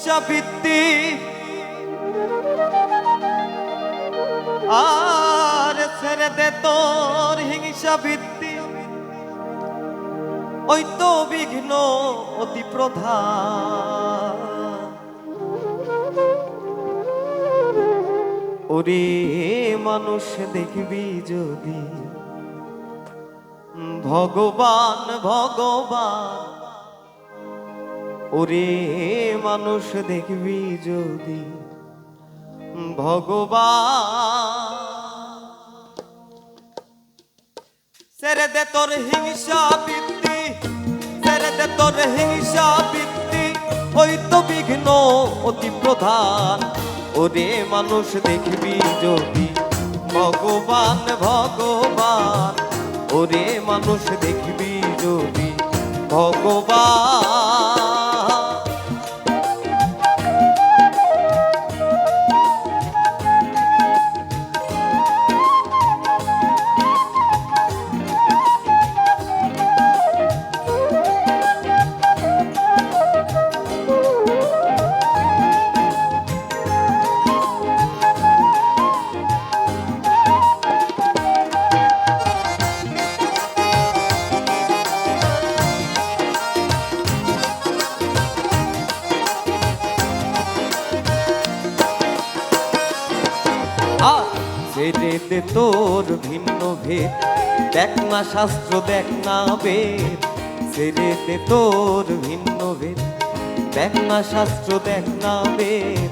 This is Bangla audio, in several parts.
সাবিত্রী আর ছেড়ে দে তোর হিংসা বৃত্তি, ওই তো বিঘ্ন অতি প্রধান। ওরে মানুষ দেখবি যদি ভগবান ভগবান, ওরে মানুষ দেখবি যদি ভগবান। ছেড়ে দে তোর হিংসা বৃত্তি, ছেড়ে দে তোর হিংসা বৃত্তি, ওই তো বিঘ্ন অতি প্রধান। ওরে মানুষ দেখবি যদি ভগবান ভগবান, ওরে মানুষ দেখবি যদি ভগবান। ছেড়ে দে তোর ভিন্ন ভেদ, দেখ না শাস্ত্র দেখ না বেদ। ছেড়ে দে তোর ভিন্ন ভেদ, দেখ না শাস্ত্র দেখ না বেদ।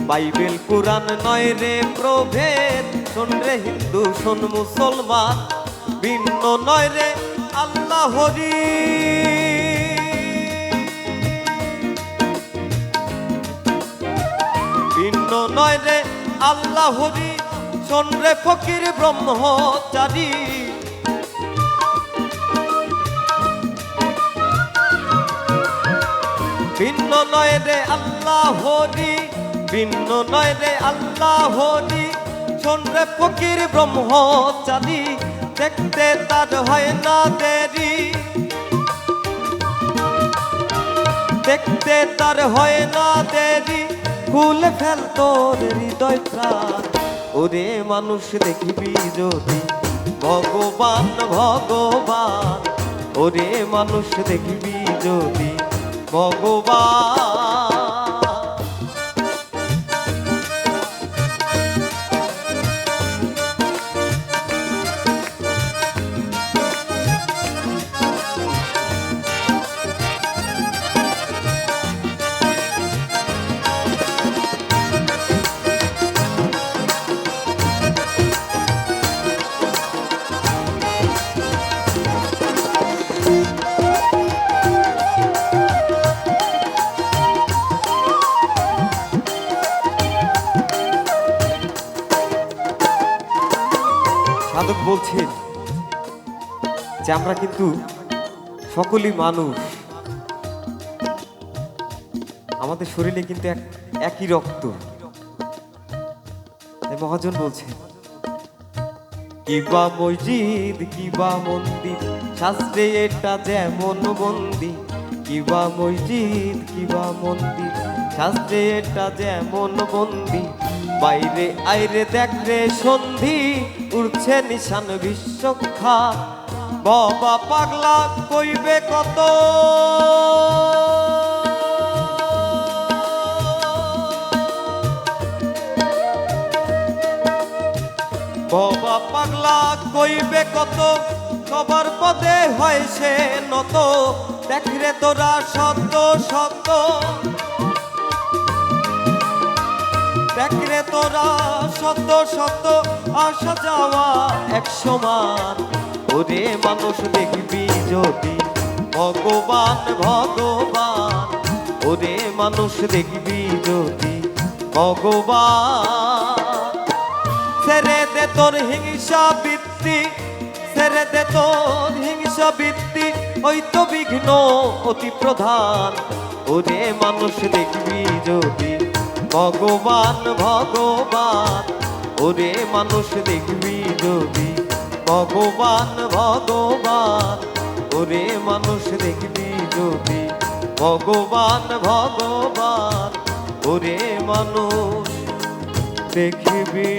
বাইবেল কুরআন নয় রে প্রভেদ, শোন রে হিন্দু শোন মুসলমান, ভিন্ন নয় রে আল্লাহরি। ভিন্ন নয় রে আল্লাহরি, শোন রে ফকির ব্রহ্মচারী। ভিন্ন নয় রে আল্লাহরি, ভিন্ন নয় রে আল্লাহরি, শোন রে ফকির ব্রহ্মচারী। দেখতে তার হয় না দেরি, দেখতে তার হয় না দেরি, খুলে ফেল তোর হৃদয় প্রাণ। ওরে মানুষ দেখবি যদি ভগবান ভগবান, ওরে মানুষ দেখবি যদি ভগবান। সাধক বলছেন যে আমরা কিন্তু সকলেই মানুষ, আমাদের শরীরে কিন্তু একই রক্ত। মহাজন বলছেন কিবা মসজিদ কিবা মন্দির, শাস্ত্রে এটা যেমন বন্দি। কিবা মসজিদ কিবা মন্দির, শাস্ত্রে এটা যেমন বন্দি। বাইরে আইরে দেখ রে সন্ধি, উড়ছে নিশান বিশ্বখ্যা। বাবা পাগলা কইবে কত, বাবা পাগলা কইবে কত, সবার পদে হয় সে নত। দেখ রে তোরা শব্দ শব্দ, দেখ রে তোরা শব্দ শব্দ, আসা যাওয়া এক সমান। ওরে মানুষ দেখবি যদি ভগবান ভগবান, ওরে মানুষ দেখবি যদি ভগবান। ছেড়ে দে তোর হিংসা বৃত্তি, ছেড়ে দে তোর হিংসা বৃত্তি, ওই তো বিঘ্ন অতি প্রধান। ওরে মানুষ দেখবি যদি ভগবান ভগবান, ওরে মানুষ দেখবি যদি ভগবান ভগবান, ওরে মানুষ দেখবি যদি ভগবান ভগবান। ওরে মানুষ দেখবি